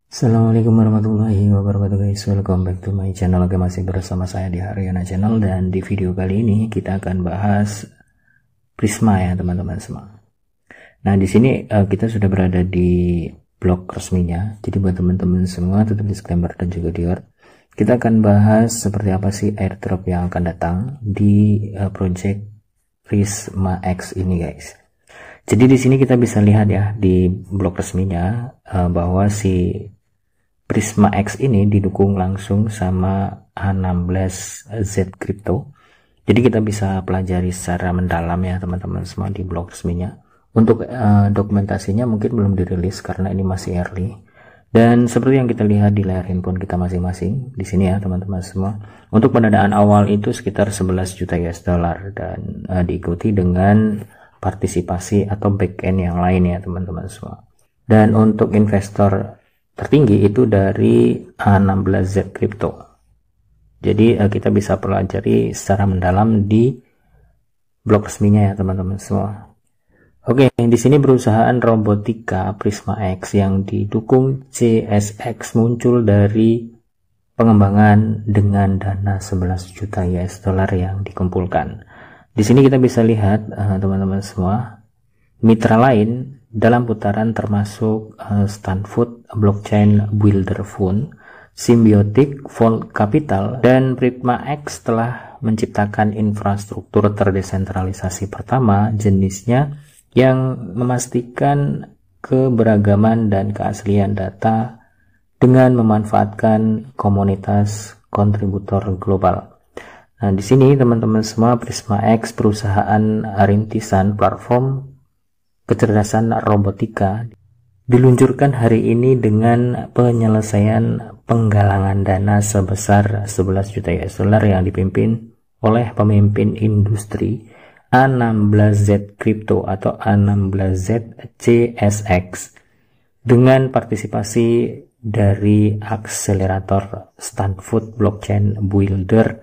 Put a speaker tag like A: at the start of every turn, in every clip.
A: Assalamualaikum warahmatullahi wabarakatuh guys, welcome back to my channel. Oke, masih bersama saya di Haryana Channel, dan di video kali ini kita akan bahas Prisma ya teman-teman semua. Nah, di sini kita sudah berada di blog resminya. Jadi buat teman-teman semua, tutup disclaimer dan juga dior, kita akan bahas seperti apa sih airdrop yang akan datang di project Prisma X ini guys. Jadi di sini kita bisa lihat ya di blog resminya bahwa si Prisma X ini didukung langsung sama A16Z Crypto. Jadi kita bisa pelajari secara mendalam ya teman-teman semua di blog resminya. Untuk dokumentasinya mungkin belum dirilis karena ini masih early. Dan seperti yang kita lihat di layar handphone kita masing-masing di sini ya teman-teman semua. Untuk pendanaan awal itu sekitar 11 juta US dollar dan diikuti dengan partisipasi atau back end yang lain ya teman-teman semua. Dan untuk investor tertinggi itu dari A16Z Crypto. Jadi kita bisa pelajari secara mendalam di blog resminya ya teman-teman semua. Oke, di sini perusahaan robotika Prisma X yang didukung CSX muncul dari pengembangan dengan dana 11 juta US dollar yang dikumpulkan. Di sini kita bisa lihat teman-teman semua, mitra lain dalam putaran termasuk Stanford Blockchain Builder Fund, Symbiotic, Vault Capital, dan Prisma X telah menciptakan infrastruktur terdesentralisasi pertama jenisnya yang memastikan keberagaman dan keaslian data dengan memanfaatkan komunitas kontributor global. Nah, di sini teman-teman semua, Prisma X perusahaan rintisan platform kecerdasan robotika diluncurkan hari ini dengan penyelesaian penggalangan dana sebesar 11 juta US dollar yang dipimpin oleh pemimpin industri A16Z Crypto atau A16Z CSX dengan partisipasi dari akselerator Stanford Blockchain Builder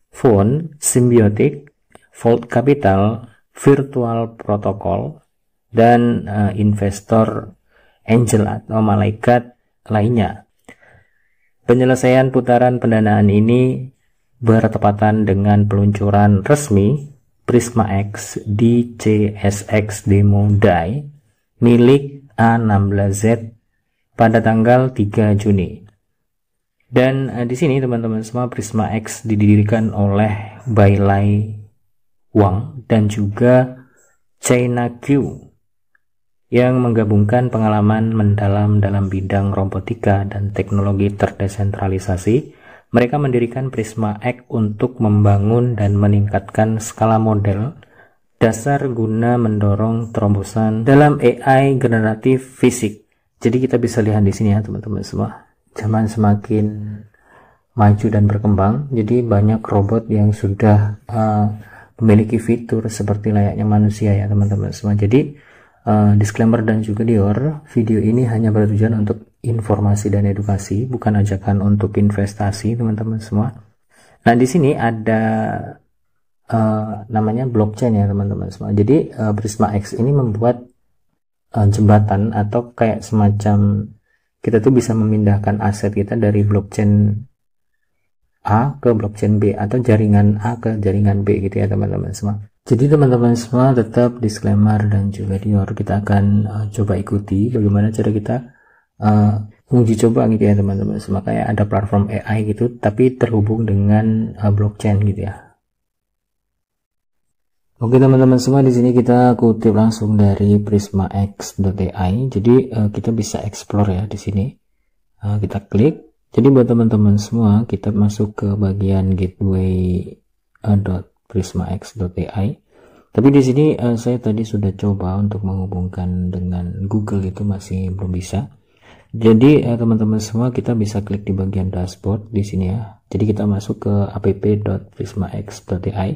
A: Fund, Symbiotic, Vault Capital, Virtual Protocol, dan investor angel atau malaikat lainnya. Penyelesaian putaran pendanaan ini bertepatan dengan peluncuran resmi Prisma X di CSX Demo Day milik A16Z pada tanggal 3 Juni. Dan di sini teman-teman semua, Prisma X didirikan oleh Bailai Wang dan juga China Q yang menggabungkan pengalaman mendalam dalam bidang robotika dan teknologi terdesentralisasi. Mereka mendirikan Prisma X untuk membangun dan meningkatkan skala model dasar guna mendorong terobosan dalam AI generatif fisik. Jadi kita bisa lihat di sini ya teman-teman semua, zaman semakin maju dan berkembang, jadi banyak robot yang sudah memiliki fitur seperti layaknya manusia ya teman-teman semua. Jadi disclaimer dan juga dior, video ini hanya bertujuan untuk informasi dan edukasi, bukan ajakan untuk investasi teman-teman semua. Nah, di sini ada namanya blockchain ya teman-teman semua. Jadi Prisma X ini membuat jembatan atau kayak semacam kita tuh bisa memindahkan aset kita dari blockchain A ke blockchain B atau jaringan A ke jaringan B gitu ya teman-teman semua. Jadi teman-teman semua, tetap disclaimer dan juga dior, kita akan coba ikuti bagaimana cara kita uji coba gitu ya teman-teman semua, kayak ada platform AI gitu tapi terhubung dengan blockchain gitu ya. Oke teman-teman semua, di sini kita kutip langsung dari prismax.ai. Jadi kita bisa explore ya di sini. Kita klik. Jadi buat teman-teman semua, kita masuk ke bagian gateway.prismax.ai. Tapi di sini saya tadi sudah coba untuk menghubungkan dengan Google, itu masih belum bisa. Jadi teman-teman semua, kita bisa klik di bagian dashboard di sini ya. Jadi kita masuk ke app.prismax.ai.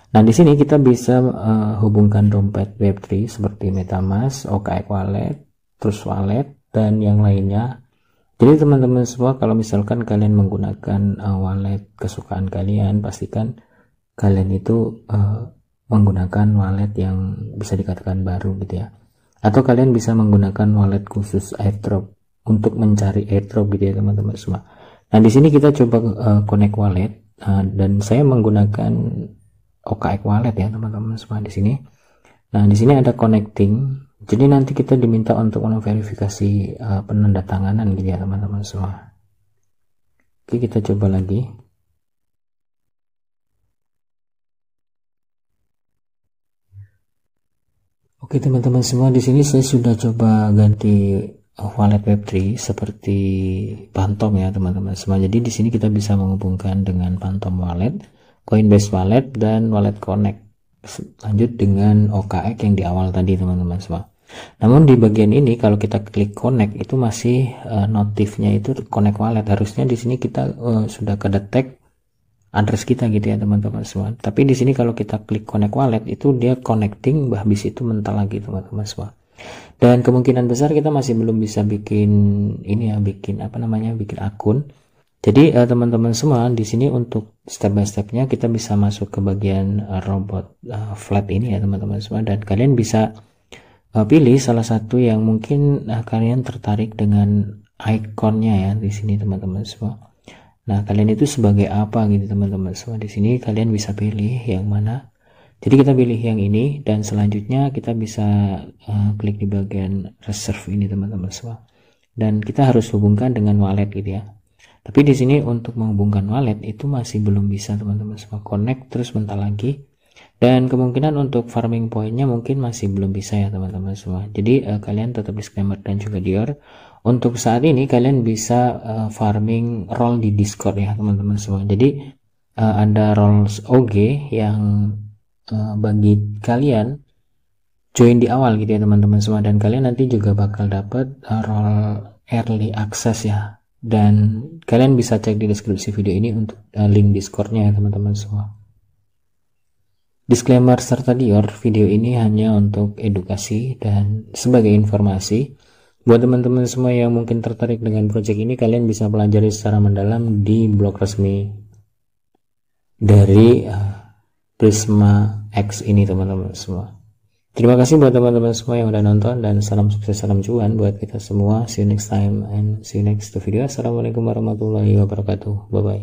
A: Nah, di sini kita bisa hubungkan dompet Web3 seperti MetaMask, OKX Wallet, Trust Wallet, dan yang lainnya. Jadi teman-teman semua, kalau misalkan kalian menggunakan wallet kesukaan kalian, pastikan kalian itu menggunakan wallet yang bisa dikatakan baru gitu ya. Atau kalian bisa menggunakan wallet khusus airdrop untuk mencari airdrop gitu ya teman-teman semua. Nah di sini kita coba connect wallet, dan saya menggunakan OKX wallet ya teman-teman semua di sini. Nah di sini ada connecting, jadi nanti kita diminta untuk memverifikasi penandatanganan gitu ya teman-teman semua. Oke, kita coba lagi. Oke teman-teman semua, di sini saya sudah coba ganti wallet Web3 seperti Phantom ya teman-teman semua. Jadi di sini kita bisa menghubungkan dengan Phantom Wallet, Coinbase Wallet, dan Wallet Connect. Lanjut dengan OKX yang di awal tadi teman-teman semua. Namun di bagian ini kalau kita klik connect itu masih notifnya itu connect wallet. Harusnya di sini kita sudah kedetek address kita gitu ya teman-teman semua. Tapi di sini kalau kita klik connect wallet itu dia connecting, habis itu mental lagi teman-teman semua. Dan kemungkinan besar kita masih belum bisa bikin ini ya, bikin akun. Jadi teman-teman semua di sini untuk step by stepnya kita bisa masuk ke bagian robot flat ini ya teman-teman semua, dan kalian bisa pilih salah satu yang mungkin kalian tertarik dengan ikonnya ya di sini teman-teman semua. Nah kalian itu sebagai apa gitu teman-teman semua, di sini kalian bisa pilih yang mana. Jadi kita pilih yang ini dan selanjutnya kita bisa klik di bagian reserve ini teman-teman semua, dan kita harus hubungkan dengan wallet gitu ya. Tapi di sini untuk menghubungkan wallet itu masih belum bisa teman-teman semua, connect terus bentar lagi, dan kemungkinan untuk farming pointnya mungkin masih belum bisa ya teman-teman semua. Jadi kalian tetap disclaimer dan juga dior, untuk saat ini kalian bisa farming role di Discord ya teman-teman semua. Jadi ada roles OG yang bagi kalian join di awal gitu ya teman-teman semua, dan kalian nanti juga bakal dapat role early access ya, dan kalian bisa cek di deskripsi video ini untuk link Discordnya ya teman-teman semua. Disclaimer serta dior, video ini hanya untuk edukasi dan sebagai informasi. Buat teman-teman semua yang mungkin tertarik dengan project ini, kalian bisa pelajari secara mendalam di blog resmi dari Prisma X ini teman-teman semua. Terima kasih buat teman-teman semua yang udah nonton, dan salam sukses, salam cuan buat kita semua. See you next time and see you next video. Assalamualaikum warahmatullahi wabarakatuh. Bye bye.